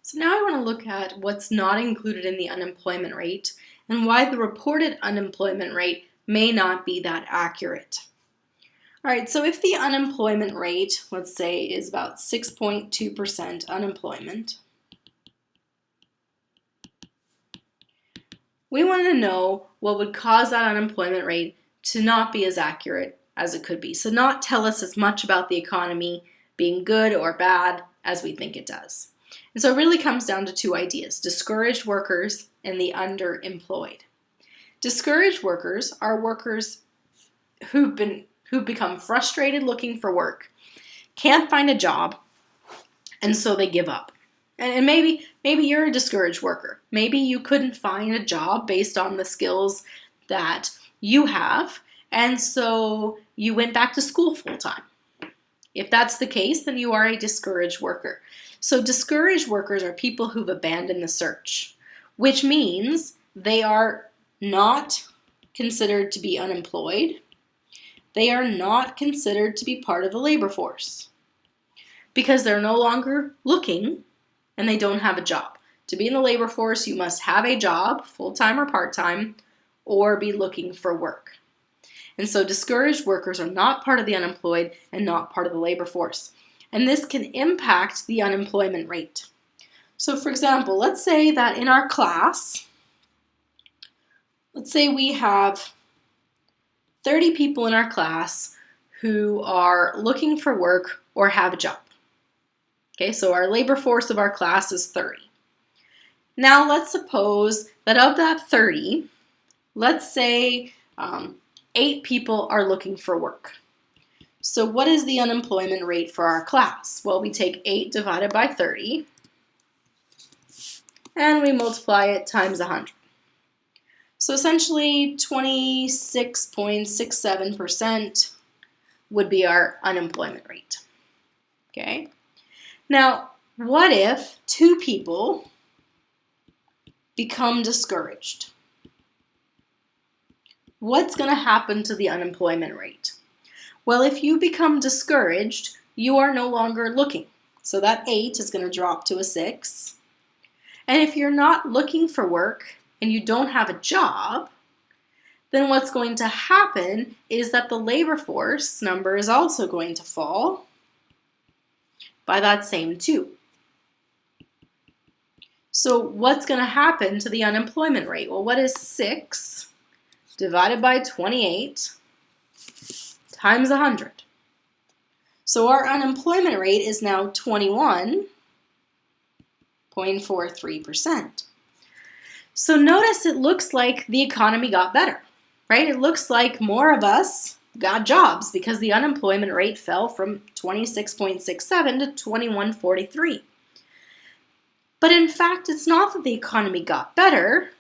So now I want to look at what's not included in the unemployment rate and why the reported unemployment rate may not be that accurate. All right, so if the unemployment rate, let's say, is about 6.2% unemployment, we want to know what would cause that unemployment rate to not be as accurate as it could be. So not tell us as much about the economy being good or bad as we think it does. And so it really comes down to two ideas: discouraged workers and the underemployed. Discouraged workers are workers who've become frustrated looking for work, can't find a job, and so they give up. And maybe you're a discouraged worker. Maybe you couldn't find a job based on the skills that you have, and so you went back to school full time. If that's the case, then you are a discouraged worker. So discouraged workers are people who've abandoned the search, which means they are not considered to be unemployed. They are not considered to be part of the labor force because they're no longer looking and they don't have a job. To be in the labor force, you must have a job, full-time or part-time, or be looking for work. And so discouraged workers are not part of the unemployed and not part of the labor force. And this can impact the unemployment rate. So for example, let's say that in our class, let's say we have 30 people in our class who are looking for work or have a job. Okay, so our labor force of our class is 30. Now let's suppose that of that 30, let's say 8 people are looking for work. So what is the unemployment rate for our class? Well, we take 8 divided by 30 and we multiply it times 100. So essentially 26.67% would be our unemployment rate. Okay? Now, what if 2 people become discouraged? What's going to happen to the unemployment rate? Well, if you become discouraged, you are no longer looking. So that 8 is going to drop to a 6. And if you're not looking for work and you don't have a job, then what's going to happen is that the labor force number is also going to fall by that same 2. So what's going to happen to the unemployment rate? Well, what is 6 divided by 28 times 100? So our unemployment rate is now 21.43%. So notice it looks like the economy got better, right? It looks like more of us got jobs because the unemployment rate fell from 26.67 to 21.43. But in fact, it's not that the economy got better.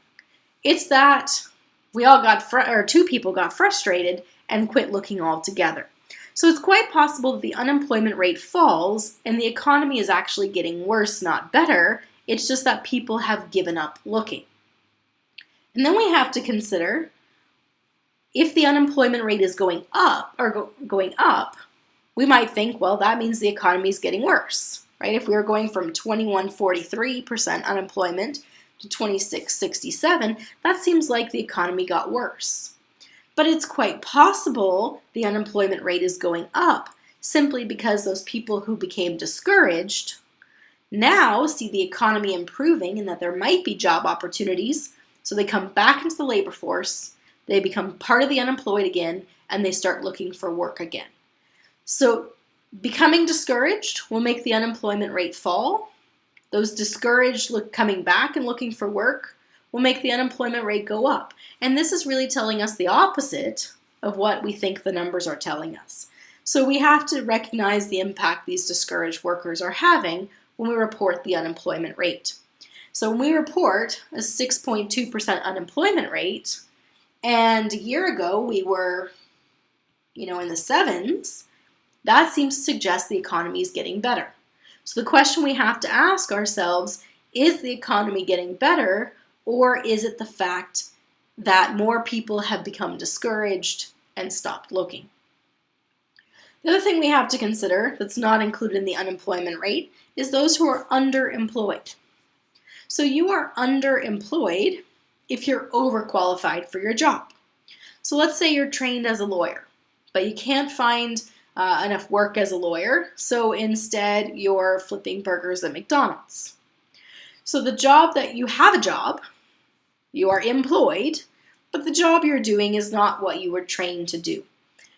It's that we all got 2 people got frustrated and quit looking altogether. So it's quite possible that the unemployment rate falls and the economy is actually getting worse, not better. It's just that people have given up looking. And then we have to consider if the unemployment rate is going up, we might think, well, that means the economy is getting worse, right? If we were going from 21.43% unemployment to 26.67, that seems like the economy got worse. But it's quite possible the unemployment rate is going up simply because those people who became discouraged now see the economy improving and that there might be job opportunities, so they come back into the labor force, they become part of the unemployed again, and they start looking for work again. So becoming discouraged will make the unemployment rate fall. Those discouraged coming back and looking for work will make the unemployment rate go up. And this is really telling us the opposite of what we think the numbers are telling us. So we have to recognize the impact these discouraged workers are having when we report the unemployment rate. So when we report a 6.2% unemployment rate, and a year ago we were, in the 7s, that seems to suggest the economy is getting better. So the question we have to ask ourselves, is the economy getting better, or is it the fact that more people have become discouraged and stopped looking? The other thing we have to consider that's not included in the unemployment rate is those who are underemployed. So you are underemployed if you're overqualified for your job. So let's say you're trained as a lawyer, but you can't find enough work as a lawyer, so instead you're flipping burgers at McDonald's. So the job that you have a job, you are employed, but the job you're doing is not what you were trained to do.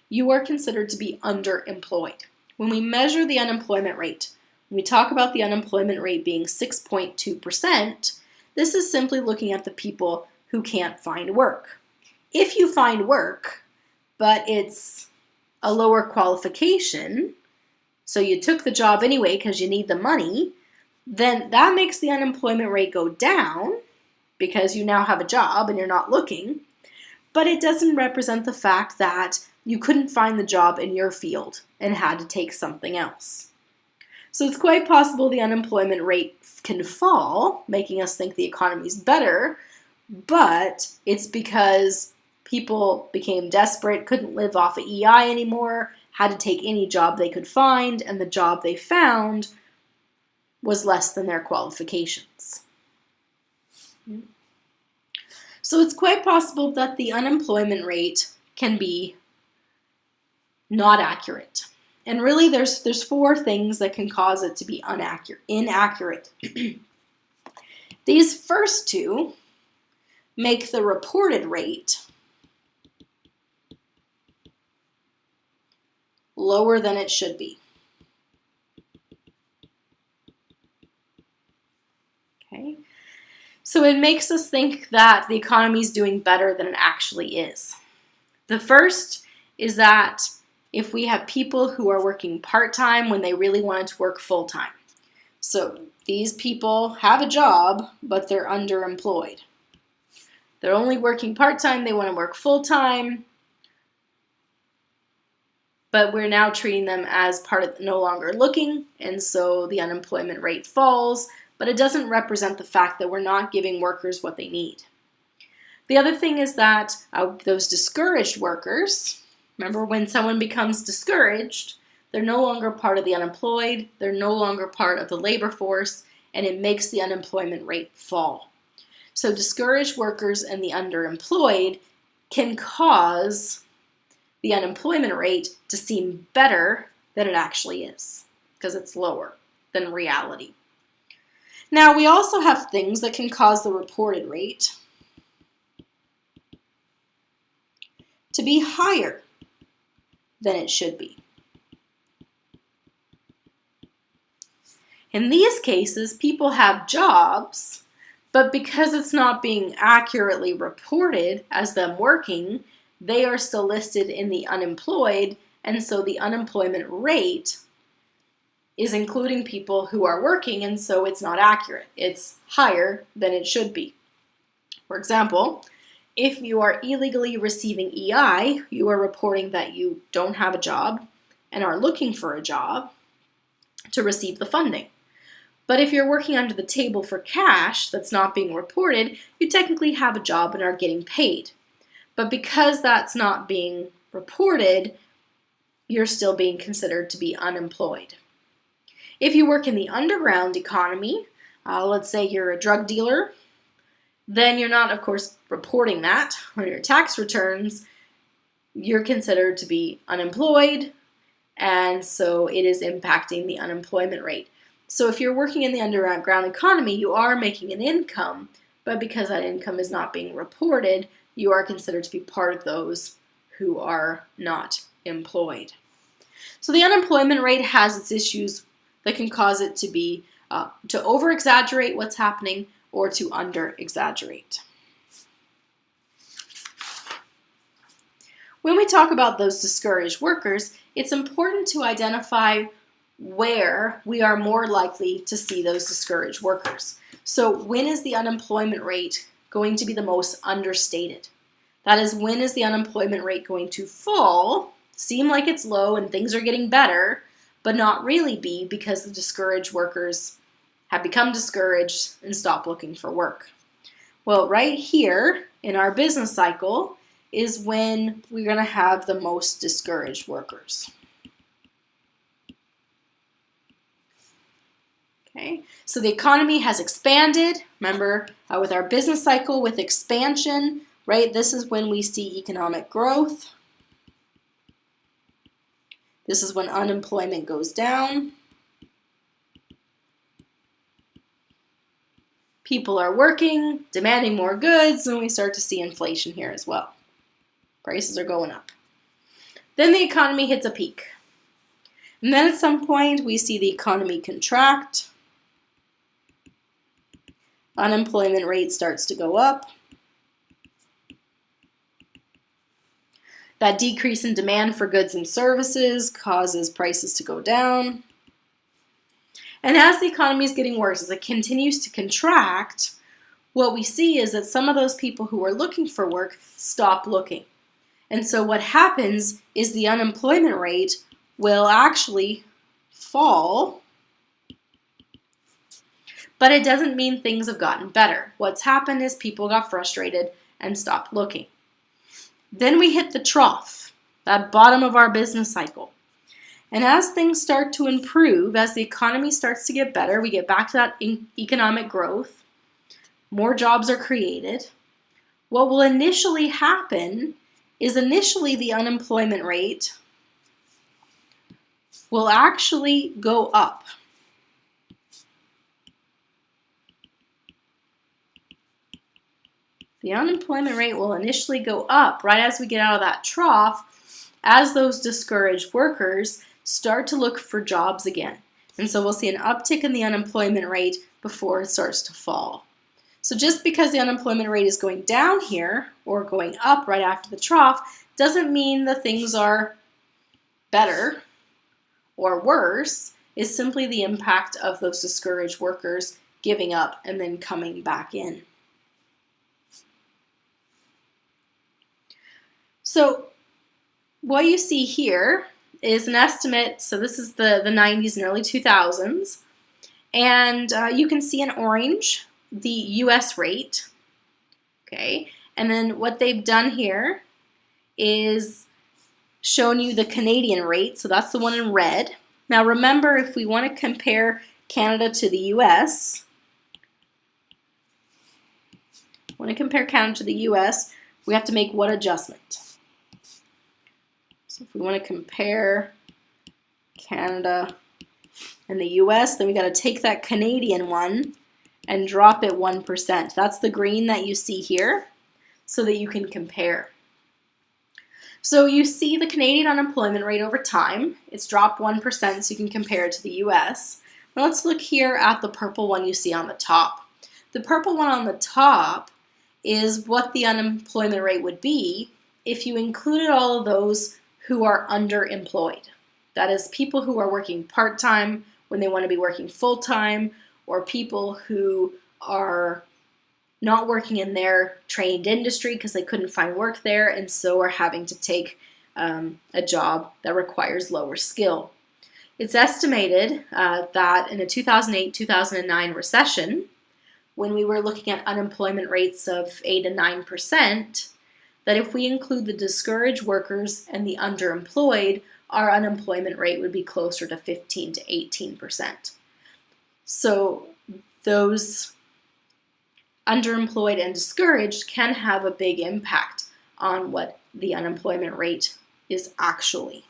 You are considered to be underemployed. When we measure the unemployment rate, when we talk about the unemployment rate being 6.2%, this is simply looking at the people who can't find work. If you find work, but it's a lower qualification, so you took the job anyway because you need the money, then that makes the unemployment rate go down because you now have a job and you're not looking, but it doesn't represent the fact that you couldn't find the job in your field and had to take something else. So it's quite possible the unemployment rate can fall, making us think the economy's better, but it's because people became desperate, couldn't live off of EI anymore, had to take any job they could find, and the job they found was less than their qualifications. So it's quite possible that the unemployment rate can be not accurate. And really there's four things that can cause it to be inaccurate. These first two make the reported rate lower than it should be. Okay. So it makes us think that the economy is doing better than it actually is. The first is that if we have people who are working part-time when they really wanted to work full-time. So these people have a job, but they're underemployed. They're only working part-time, they want to work full-time, but we're now treating them as part of no longer looking, and so the unemployment rate falls, but it doesn't represent the fact that we're not giving workers what they need. The other thing is that those discouraged workers, remember when someone becomes discouraged, they're no longer part of the unemployed, they're no longer part of the labor force, and it makes the unemployment rate fall. So discouraged workers and the underemployed can cause the unemployment rate to seem better than it actually is, because it's lower than reality. Now, we also have things that can cause the reported rate to be higher than it should be. In these cases, people have jobs, but because it's not being accurately reported as them working, they are still listed in the unemployed, and so the unemployment rate is including people who are working, and so it's not accurate. It's higher than it should be. For example, if you are illegally receiving EI, you are reporting that you don't have a job and are looking for a job to receive the funding. But if you're working under the table for cash that's not being reported, you technically have a job and are getting paid. But because that's not being reported, you're still being considered to be unemployed. If you work in the underground economy, let's say you're a drug dealer, then you're not, of course, reporting that on your tax returns. You're considered to be unemployed, and so it is impacting the unemployment rate. So if you're working in the underground economy, you are making an income, but because that income is not being reported, you are considered to be part of those who are not employed. So the unemployment rate has its issues that can cause it to be to over-exaggerate what's happening or to under-exaggerate. When we talk about those discouraged workers, it's important to identify where we are more likely to see those discouraged workers. So when is the unemployment rate going to be the most understated? That is, when is the unemployment rate going to fall, seem like it's low and things are getting better, but not really be because the discouraged workers have become discouraged and stopped looking for work? Well, right here in our business cycle is when we're going to have the most discouraged workers. Okay, so the economy has expanded. Remember, with our business cycle with expansion, right? This is when we see economic growth. This is when unemployment goes down. People are working, demanding more goods, and we start to see inflation here as well. Prices are going up. Then the economy hits a peak. And then at some point, we see the economy contract. Unemployment rate starts to go up. That decrease in demand for goods and services causes prices to go down. And as the economy is getting worse, as it continues to contract, what we see is that some of those people who are looking for work stop looking. And so what happens is the unemployment rate will actually fall, but it doesn't mean things have gotten better. What's happened is people got frustrated and stopped looking. Then we hit the trough, that bottom of our business cycle. And as things start to improve, as the economy starts to get better, we get back to that economic growth, more jobs are created. What will initially happen is initially the unemployment rate will actually go up. The unemployment rate will initially go up right as we get out of that trough, as those discouraged workers start to look for jobs again. And so we'll see an uptick in the unemployment rate before it starts to fall. So just because the unemployment rate is going down here or going up right after the trough doesn't mean that things are better or worse. It's simply the impact of those discouraged workers giving up and then coming back in. So what you see here is an estimate. So this is the 90s and early 2000s. And you can see in orange the US rate. Okay. And then what they've done here is shown you the Canadian rate. So that's the one in red. Now remember, if we want to compare Canada to the US, we have to make what adjustment? So if we want to compare Canada and the US, then we got to take that Canadian one and drop it 1%. That's the green that you see here, so that you can compare. So you see the Canadian unemployment rate over time. It's dropped 1%, so you can compare it to the US. Now let's look here at the purple one you see on the top. The purple one on the top is what the unemployment rate would be if you included all of those who are underemployed. That is, people who are working part-time when they want to be working full-time, or people who are not working in their trained industry because they couldn't find work there and so are having to take a job that requires lower skill. It's estimated that in a 2008-2009 recession, when we were looking at unemployment rates of 8 and 9%, that if we include the discouraged workers and the underemployed, our unemployment rate would be closer to 15 to 18%. So those underemployed and discouraged can have a big impact on what the unemployment rate is actually.